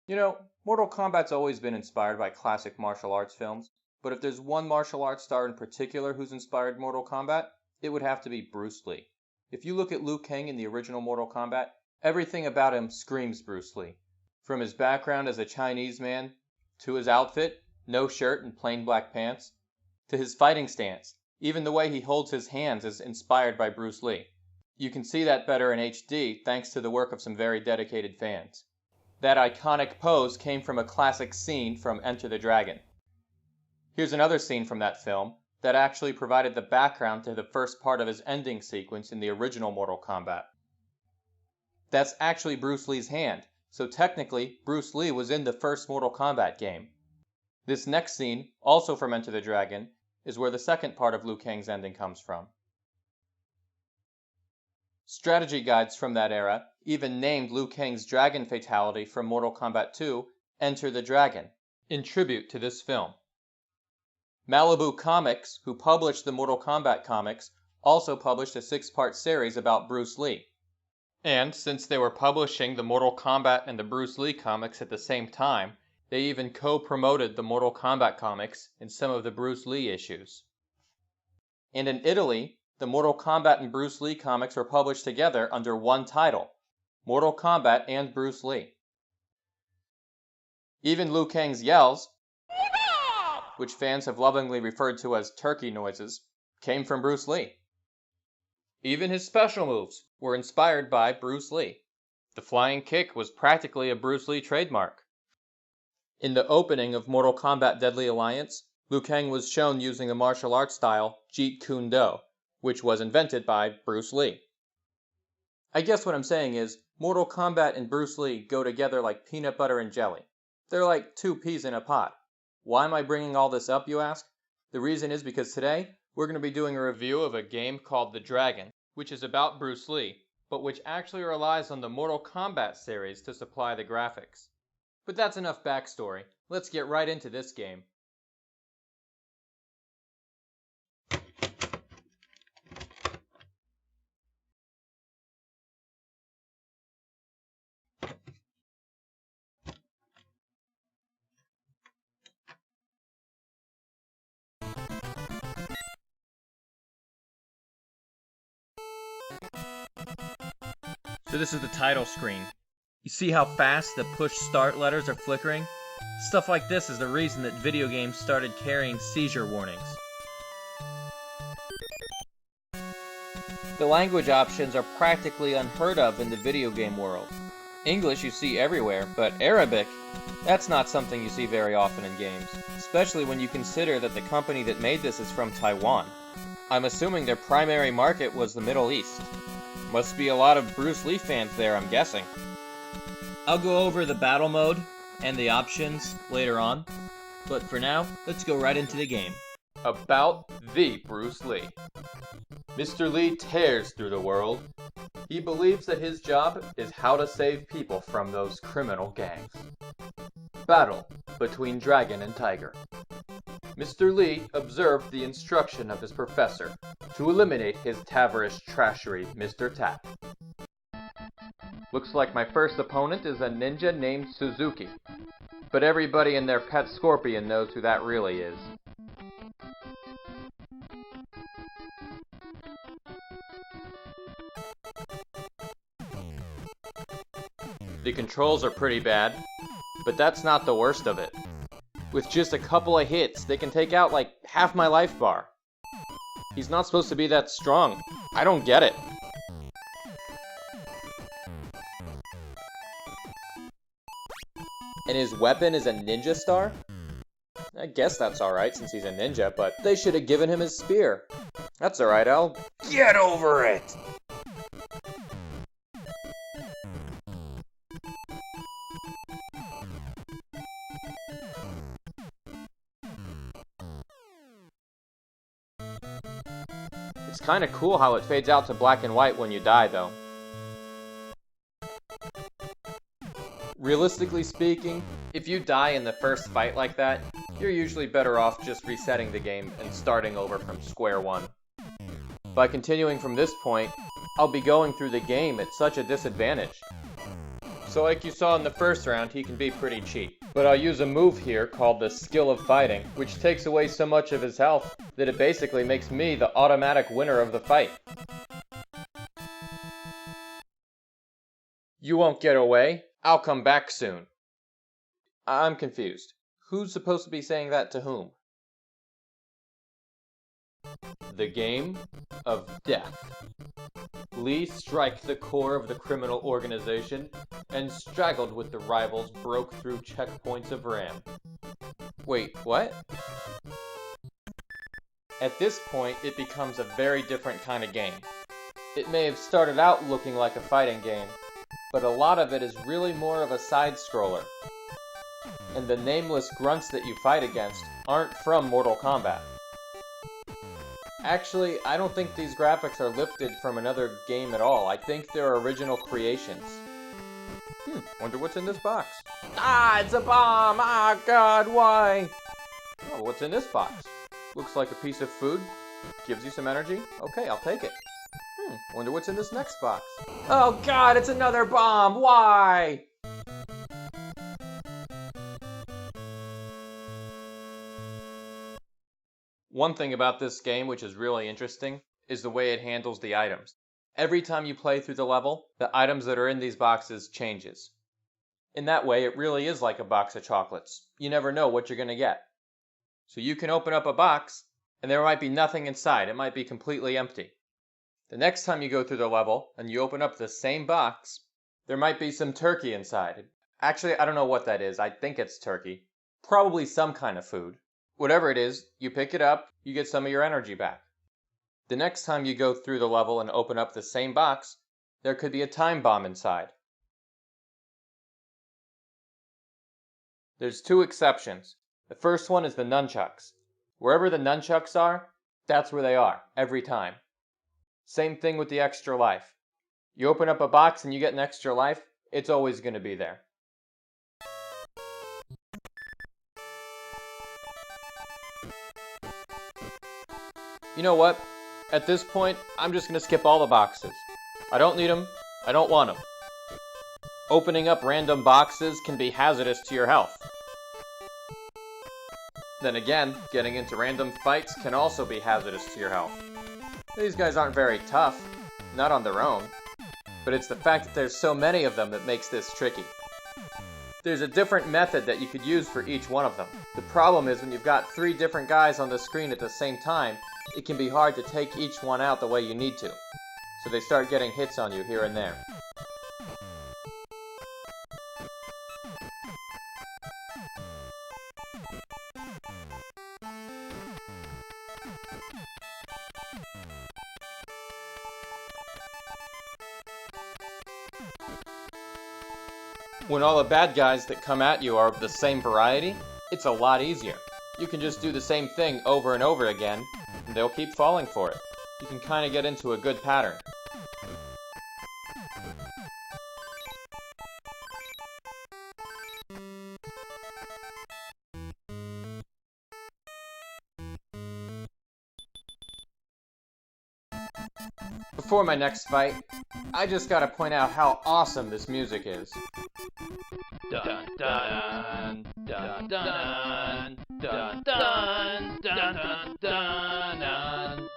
You know, Mortal Kombat's always been inspired by classic martial arts films, but if there's one martial arts star in particular who's inspired Mortal Kombat, it would have to be Bruce Lee. If you look at Liu Kang in the original Mortal Kombat, everything about him screams Bruce Lee. From his background as a Chinese man, to his outfit, no shirt and plain black pants, to his fighting stance, even the way he holds his hands is inspired by Bruce Lee. You can see that better in HD thanks to the work of some very dedicated fans. That iconic pose came from a classic scene from Enter the Dragon. Here's another scene from that film that actually provided the background to the first part of his ending sequence in the original Mortal Kombat. That's actually Bruce Lee's hand, so technically Bruce Lee was in the first Mortal Kombat game. This next scene, also from Enter the Dragon, is where the second part of Liu Kang's ending comes from. Strategy guides from that era even named Liu Kang's dragon fatality from Mortal Kombat 2 Enter the Dragon, in tribute to this film. Malibu Comics, who published the Mortal Kombat comics, also published a 6-part series about Bruce Lee. And since they were publishing the Mortal Kombat and the Bruce Lee comics at the same time, they even co-promoted the Mortal Kombat comics in some of the Bruce Lee issues. And in Italy, the Mortal Kombat and Bruce Lee comics were published together under one title, Mortal Kombat and Bruce Lee. Even Liu Kang's yells, which fans have lovingly referred to as turkey noises, came from Bruce Lee. Even his special moves were inspired by Bruce Lee. The flying kick was practically a Bruce Lee trademark. In the opening of Mortal Kombat Deadly Alliance, Liu Kang was shown using the martial arts style Jeet Kune Do, which was invented by Bruce Lee. I guess what I'm saying is, Mortal Kombat and Bruce Lee go together like peanut butter and jelly. They're like two peas in a pot. Why am I bringing all this up, you ask? The reason is because today, we're going to be doing a review of a game called The Dragon, which is about Bruce Lee, but which actually relies on the Mortal Kombat series to supply the graphics. But that's enough backstory. Let's get right into this game. So this is the title screen. You see how fast the push start letters are flickering? Stuff like this is the reason that video games started carrying seizure warnings. The language options are practically unheard of in the video game world. English you see everywhere, but Arabic, that's not something you see very often in games, especially when you consider that the company that made this is from Taiwan. I'm assuming their primary market was the Middle East. Must be a lot of Bruce Lee fans there, I'm guessing. I'll go over the battle mode and the options later on, but for now, let's go right into the game. About the Bruce Lee. Mr. Lee tears through the world. He believes that his job is how to save people from those criminal gangs. Battle between Dragon and Tiger. Mr. Lee observed the instruction of his professor to eliminate his Taverish trashery, Mr. Tap. Looks like my first opponent is a ninja named Suzuki, but everybody and their pet scorpion knows who that really is. The controls are pretty bad, but that's not the worst of it. With just a couple of hits, they can take out like half my life bar. He's not supposed to be that strong. I don't get it. And his weapon is a ninja star? I guess that's alright since he's a ninja, but they should have given him his spear. That's alright, I'll get over it! It's kinda cool how it fades out to black and white when you die, though. Realistically speaking, if you die in the first fight like that, you're usually better off just resetting the game and starting over from square one. By continuing from this point, I'll be going through the game at such a disadvantage. So like you saw in the first round, he can be pretty cheap. But I'll use a move here called the Skill of Fighting, which takes away so much of his health that it basically makes me the automatic winner of the fight. You won't get away. I'll come back soon. I'm confused. Who's supposed to be saying that to whom? The game of death. Lee struck the core of the criminal organization and straggled with the rivals broke through checkpoints of RAM. Wait, what? At this point, it becomes a very different kind of game. It may have started out looking like a fighting game, but a lot of it is really more of a side-scroller. And the nameless grunts that you fight against aren't from Mortal Kombat. Actually, I don't think these graphics are lifted from another game at all. I think they're original creations. Wonder what's in this box. Ah, it's a bomb! Ah, God, why? Oh, what's in this box? Looks like a piece of food. Gives you some energy. Okay, I'll take it. Wonder what's in this next box. Oh, God, it's another bomb! Why? One thing about this game which is really interesting is the way it handles the items. Every time you play through the level, the items that are in these boxes changes. In that way, it really is like a box of chocolates. You never know what you're going to get. So you can open up a box, and there might be nothing inside. It might be completely empty. The next time you go through the level, and you open up the same box, there might be some turkey inside. Actually, I don't know what that is. I think it's turkey. Probably some kind of food. Whatever it is, you pick it up, you get some of your energy back. The next time you go through the level and open up the same box, there could be a time bomb inside. There's two exceptions. The first one is the nunchucks. Wherever the nunchucks are, that's where they are, every time. Same thing with the extra life. You open up a box and you get an extra life, it's always going to be there. You know what? At this point, I'm just going to skip all the boxes. I don't need them. I don't want them. Opening up random boxes can be hazardous to your health. Then again, getting into random fights can also be hazardous to your health. These guys aren't very tough, not on their own, but it's the fact that there's so many of them that makes this tricky. There's a different method that you could use for each one of them. The problem is when you've got 3 different guys on the screen at the same time, it can be hard to take each one out the way you need to. So they start getting hits on you here and there. When all the bad guys that come at you are of the same variety, it's a lot easier. You can just do the same thing over and over again, and they'll keep falling for it. You can kind of get into a good pattern. Before my next fight, I just gotta point out how awesome this music is. Dun dun dun dun dun dun dun dun dun dun.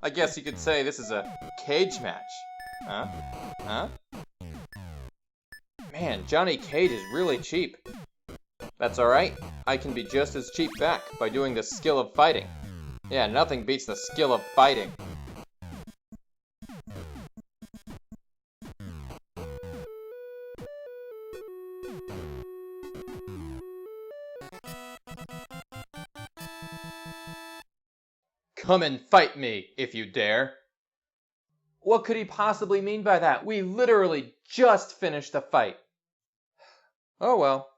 I guess you could say this is a cage match. Huh? Man, Johnny Cage is really cheap. That's alright. I can be just as cheap back by doing the skill of fighting. Yeah, nothing beats the skill of fighting. Come and fight me, if you dare. What could he possibly mean by that? We literally just finished the fight. Oh well.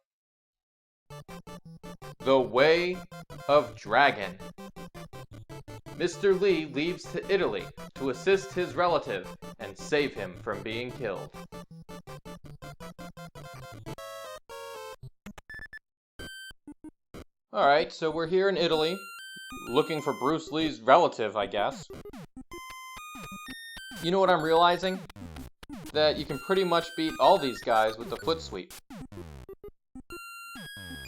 The Way of Dragon. Mr. Lee leaves to Italy to assist his relative and save him from being killed. Alright, so we're here in Italy, looking for Bruce Lee's relative, I guess. You know what I'm realizing? that you can pretty much beat all these guys with the foot sweep.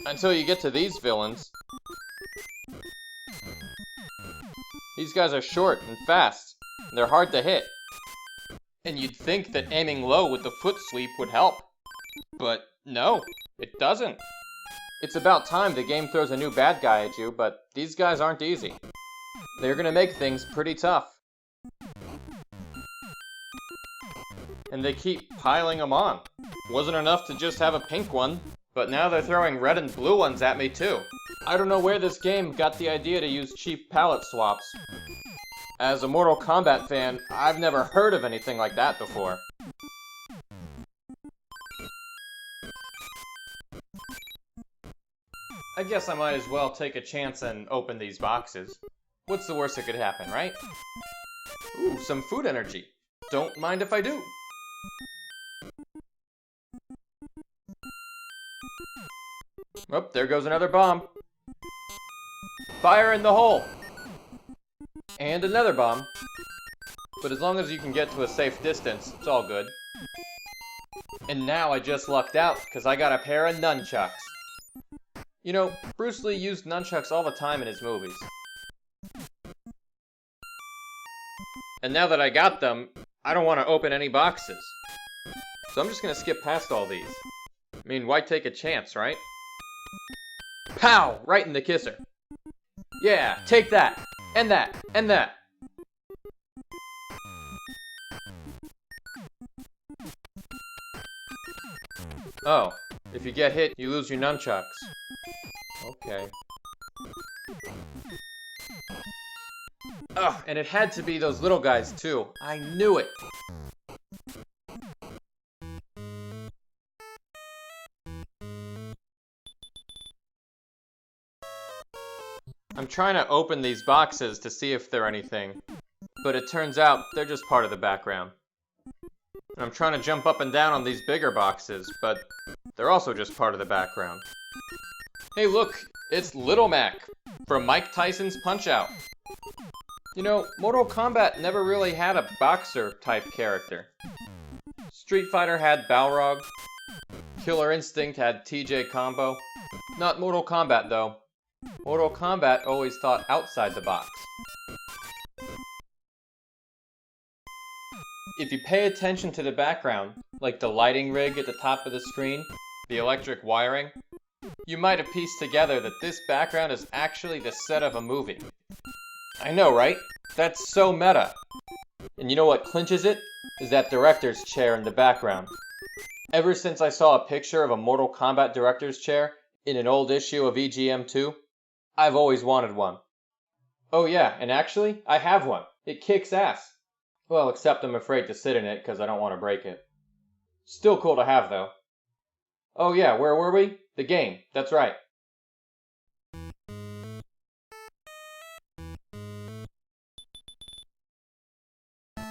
Until you get to these villains. These guys are short and fast, and they're hard to hit. And you'd think that aiming low with the foot sweep would help. But no, it doesn't. It's about time the game throws a new bad guy at you, but these guys aren't easy. They're gonna make things pretty tough. And they keep piling them on. Wasn't enough to just have a pink one, but now they're throwing red and blue ones at me too. I don't know where this game got the idea to use cheap palette swaps. As a Mortal Kombat fan, I've never heard of anything like that before. I guess I might as well take a chance and open these boxes. What's the worst that could happen, right? Ooh, some food energy. Don't mind if I do. Oh, there goes another bomb. Fire in the hole! And another bomb. But as long as you can get to a safe distance, it's all good. And now I just lucked out, because I got a pair of nunchucks. You know, Bruce Lee used nunchucks all the time in his movies. And now that I got them, I don't want to open any boxes. So I'm just going to skip past all these. I mean, why take a chance, right? Pow! Right in the kisser. Yeah, take that! And that! And that! Oh, if you get hit, you lose your nunchucks. Okay. Ugh, and it had to be those little guys too. I knew it! I'm trying to open these boxes to see if they're anything, but it turns out they're just part of the background. And I'm trying to jump up and down on these bigger boxes, but they're also just part of the background. Hey look, it's Little Mac from Mike Tyson's Punch-Out! You know, Mortal Kombat never really had a boxer-type character. Street Fighter had Balrog, Killer Instinct had TJ Combo. Not Mortal Kombat though. Mortal Kombat always thought outside the box. If you pay attention to the background, like the lighting rig at the top of the screen, the electric wiring, you might have pieced together that this background is actually the set of a movie. I know, right? That's so meta. And you know what clinches it? Is that director's chair in the background. Ever since I saw a picture of a Mortal Kombat director's chair in an old issue of EGM2, I've always wanted one. Oh yeah, and actually, I have one. It kicks ass. Well, except I'm afraid to sit in it because I don't want to break it. Still cool to have, though. Oh yeah, where were we? The game, that's right.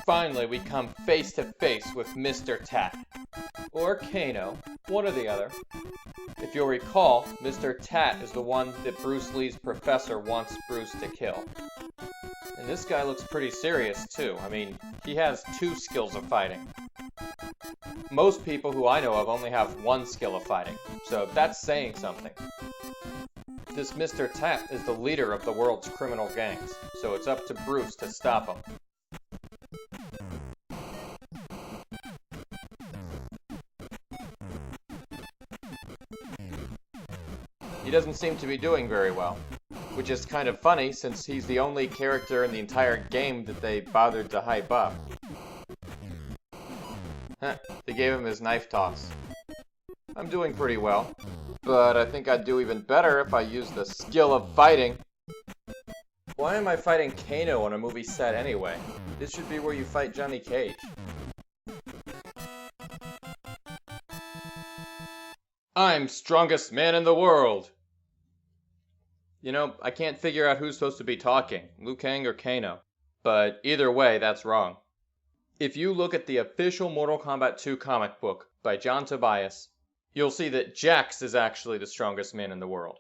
Finally, we come face to face with Mr. Tat. Or Kano, one or the other. If you'll recall, Mr. Tat is the one that Bruce Lee's professor wants Bruce to kill. And this guy looks pretty serious, too. I mean, he has 2 skills of fighting. Most people who I know of only have 1 skill of fighting, so that's saying something. This Mr. Tat is the leader of the world's criminal gangs, so it's up to Bruce to stop him. He doesn't seem to be doing very well, which is kind of funny since he's the only character in the entire game that they bothered to hype up. Heh, they gave him his knife toss. I'm doing pretty well, but I think I'd do even better if I used the skill of fighting. Why am I fighting Kano on a movie set anyway? This should be where you fight Johnny Cage. I'm strongest man in the world! You know, I can't figure out who's supposed to be talking, Liu Kang or Kano. But either way, that's wrong. If you look at the official Mortal Kombat 2 comic book by John Tobias, you'll see that Jax is actually the strongest man in the world.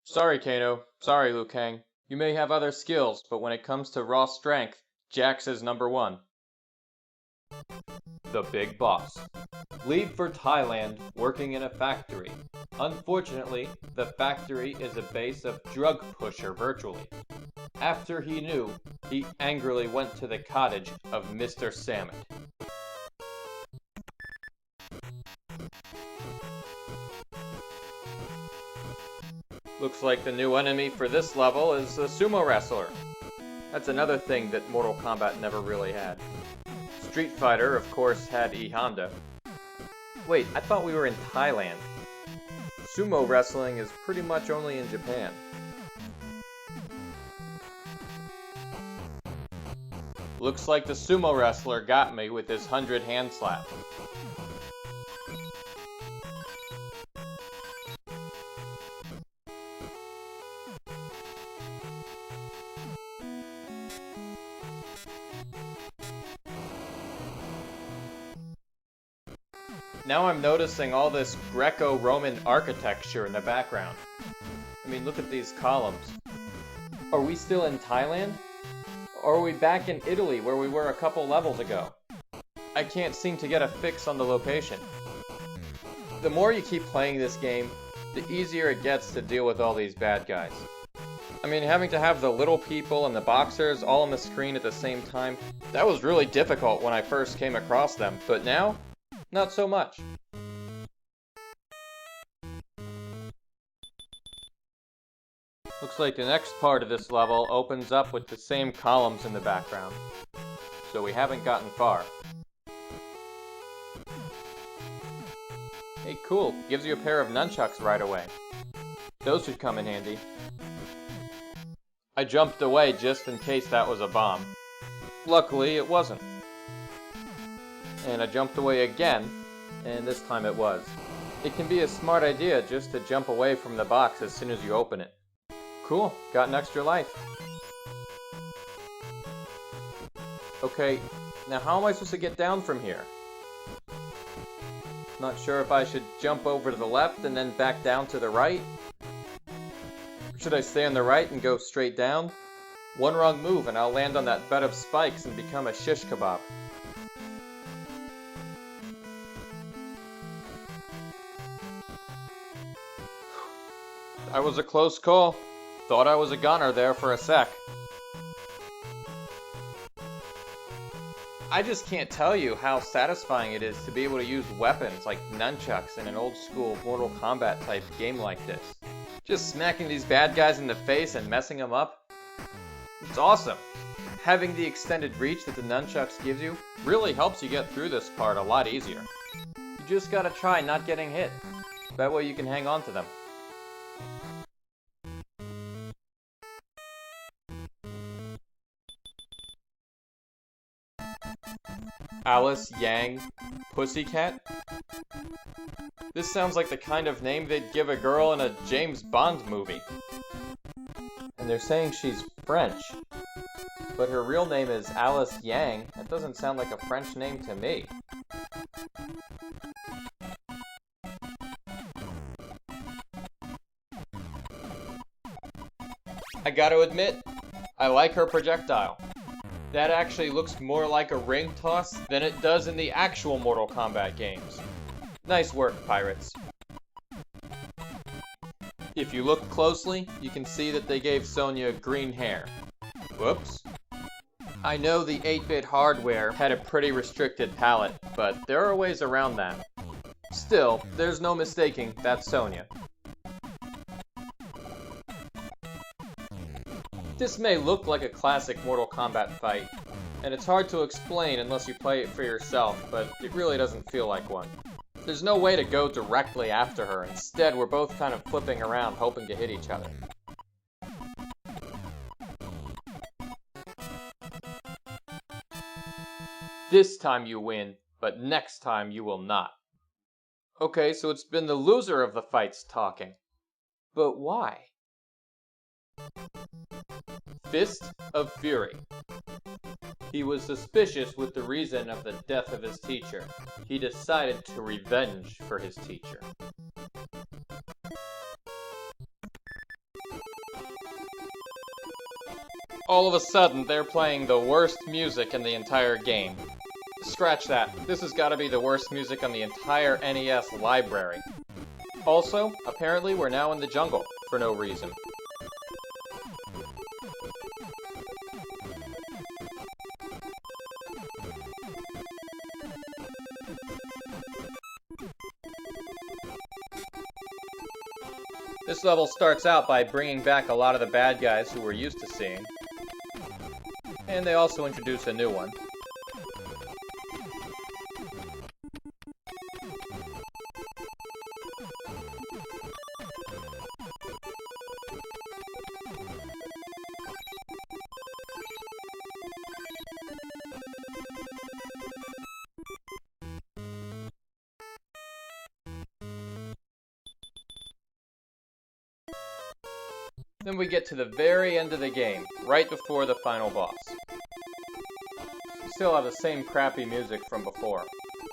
Sorry, Kano. Sorry, Liu Kang. You may have other skills, but when it comes to raw strength, Jax is #1. The big boss. Leave for Thailand working in a factory. Unfortunately, the factory is a base of drug pusher virtually. After he knew, he angrily went to the cottage of Mr. Samet. Looks like the new enemy for this level is a sumo wrestler. That's another thing that Mortal Kombat never really had. Street Fighter, of course, had E Honda. Wait, I thought we were in Thailand. Sumo wrestling is pretty much only in Japan. Looks like the sumo wrestler got me with his 100 hand slap. Now I'm noticing all this Greco-Roman architecture in the background. I mean, look at these columns. Are we still in Thailand? Or are we back in Italy where we were a couple levels ago? I can't seem to get a fix on the location. The more you keep playing this game, the easier it gets to deal with all these bad guys. I mean, having to have the little people and the boxers all on the screen at the same time, that was really difficult when I first came across them, but now, not so much. Looks like the next part of this level opens up with the same columns in the background. So we haven't gotten far. Hey, cool. Gives you a pair of nunchucks right away. Those should come in handy. I jumped away just in case that was a bomb. Luckily, it wasn't. And I jumped away again, and this time it was. It can be a smart idea just to jump away from the box as soon as you open it. Cool, got an extra life. Okay, now how am I supposed to get down from here? Not sure if I should jump over to the left and then back down to the right? Or should I stay on the right and go straight down? One wrong move and I'll land on that bed of spikes and become a shish kebab. That was a close call. Thought I was a gunner there for a sec. I just can't tell you how satisfying it is to be able to use weapons like nunchucks in an old school Mortal Kombat type game like this. Just smacking these bad guys in the face and messing them up. It's awesome. Having the extended reach that the nunchucks gives you really helps you get through this part a lot easier. You just gotta try not getting hit. That way you can hang on to them. Alice Yang Pussycat? This sounds like the kind of name they'd give a girl in a James Bond movie. And they're saying she's French. But her real name is Alice Yang. That doesn't sound like a French name to me. I gotta admit, I like her projectile. That actually looks more like a ring toss than it does in the actual Mortal Kombat games. Nice work, pirates. If you look closely, you can see that they gave Sonya green hair. Whoops. I know the 8-bit hardware had a pretty restricted palette, but there are ways around that. Still, there's no mistaking that's Sonya. This may look like a classic Mortal Kombat fight, and it's hard to explain unless you play it for yourself, but it really doesn't feel like one. There's no way to go directly after her, instead we're both kind of flipping around hoping to hit each other. This time you win, but next time you will not. Okay, so it's been the loser of the fights talking. But why? Fist of Fury. He was suspicious with the reason of the death of his teacher. He decided to revenge for his teacher. All of a sudden, they're playing the worst music in the entire game. Scratch that. This has gotta be the worst music on the entire NES library. Also, apparently we're now in the jungle, for no reason. This level starts out by bringing back a lot of the bad guys who we're used to seeing. And they also introduce a new one. Then we get to the very end of the game, right before the final boss. We still have the same crappy music from before,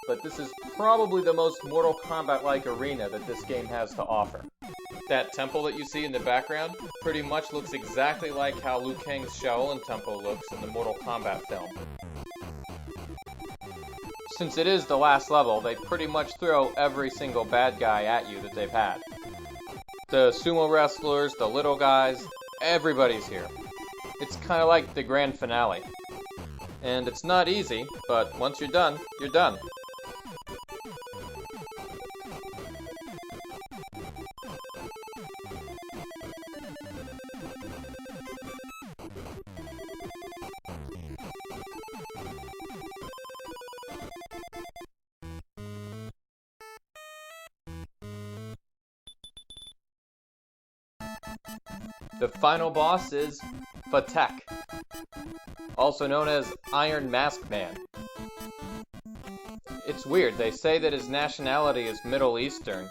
but this is probably the most Mortal Kombat-like arena that this game has to offer. That temple that you see in the background pretty much looks exactly like how Liu Kang's Shaolin Temple looks in the Mortal Kombat film. Since it is the last level, they pretty much throw every single bad guy at you that they've had. The sumo wrestlers, the little guys, everybody's here. It's kind of like the grand finale. And it's not easy, but once you're done, you're done. The final boss is Fatek, also known as Iron Mask Man. It's weird, they say that his nationality is Middle Eastern,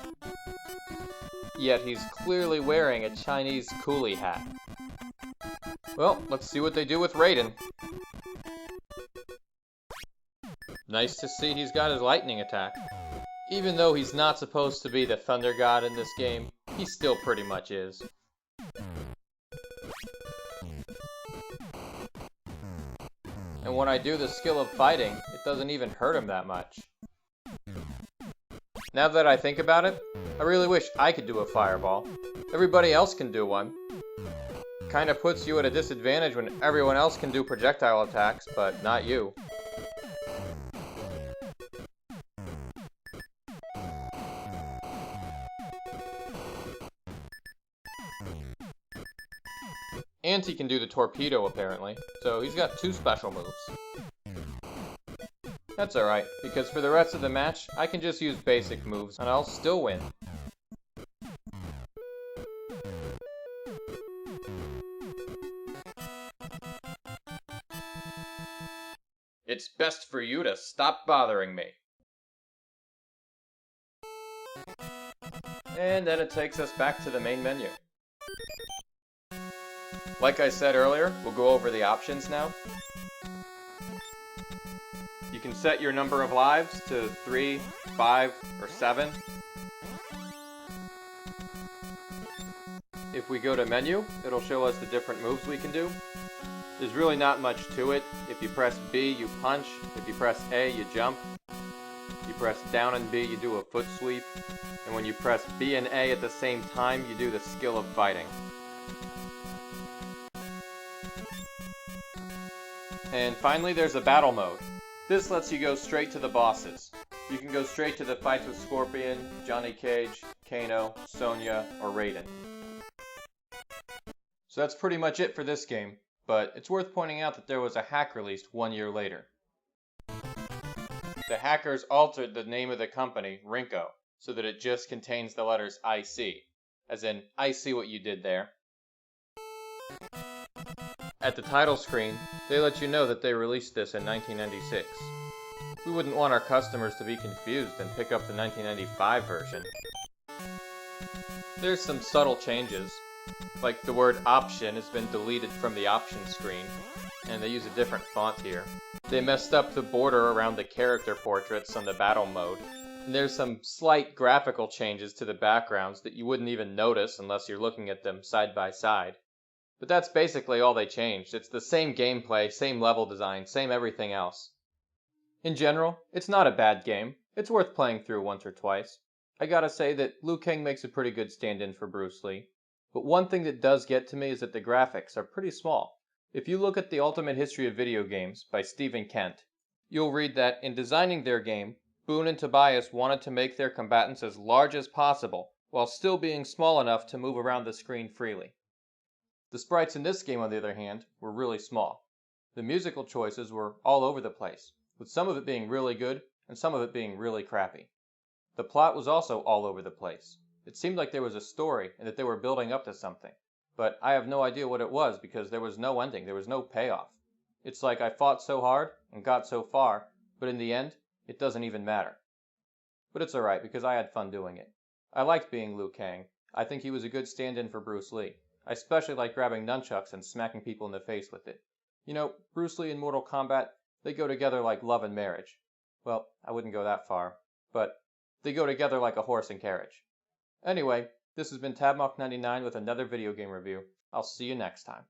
yet he's clearly wearing a Chinese coolie hat. Well, let's see what they do with Raiden. Nice to see he's got his lightning attack. Even though he's not supposed to be the thunder god in this game, he still pretty much is. And when I do the skill of fighting, it doesn't even hurt him that much. Now that I think about it, I really wish I could do a fireball. Everybody else can do one. Kinda puts you at a disadvantage when everyone else can do projectile attacks, but not you. And he can do the torpedo, apparently, so he's got 2 special moves. That's alright, because for the rest of the match, I can just use basic moves, and I'll still win. It's best for you to stop bothering me. And then it takes us back to the main menu. Like I said earlier, we'll go over the options now. You can set your number of lives to 3, 5, or 7. If we go to menu, it'll show us the different moves we can do. There's really not much to it. If you press B, you punch. If you press A, you jump. If you press down and B, you do a foot sweep. And when you press B and A at the same time, you do the skill of fighting. And finally, there's a battle mode. This lets you go straight to the bosses. You can go straight to the fights with Scorpion, Johnny Cage, Kano, Sonya, or Raiden. So that's pretty much it for this game, but it's worth pointing out that there was a hack released 1 year later. The hackers altered the name of the company, Rinko, so that it just contains the letters IC, as in, I see what you did there. At the title screen, they let you know that they released this in 1996. We wouldn't want our customers to be confused and pick up the 1995 version. There's some subtle changes, like the word option has been deleted from the option screen, and they use a different font here. They messed up the border around the character portraits on the battle mode, and there's some slight graphical changes to the backgrounds that you wouldn't even notice unless you're looking at them side by side. But that's basically all they changed. It's the same gameplay, same level design, same everything else. In general, it's not a bad game. It's worth playing through once or twice. I gotta say that Liu Kang makes a pretty good stand-in for Bruce Lee. But one thing that does get to me is that the graphics are pretty small. If you look at The Ultimate History of Video Games by Stephen Kent, you'll read that in designing their game, Boone and Tobias wanted to make their combatants as large as possible, while still being small enough to move around the screen freely. The sprites in this game, on the other hand, were really small. The musical choices were all over the place, with some of it being really good and some of it being really crappy. The plot was also all over the place. It seemed like there was a story and that they were building up to something, but I have no idea what it was because there was no ending, there was no payoff. It's like I fought so hard and got so far, but in the end, it doesn't even matter. But it's alright because I had fun doing it. I liked being Liu Kang. I think he was a good stand-in for Bruce Lee. I especially like grabbing nunchucks and smacking people in the face with it. You know, Bruce Lee and Mortal Kombat, they go together like love and marriage. Well, I wouldn't go that far, but they go together like a horse and carriage. Anyway, this has been tabmok99 with another video game review. I'll see you next time.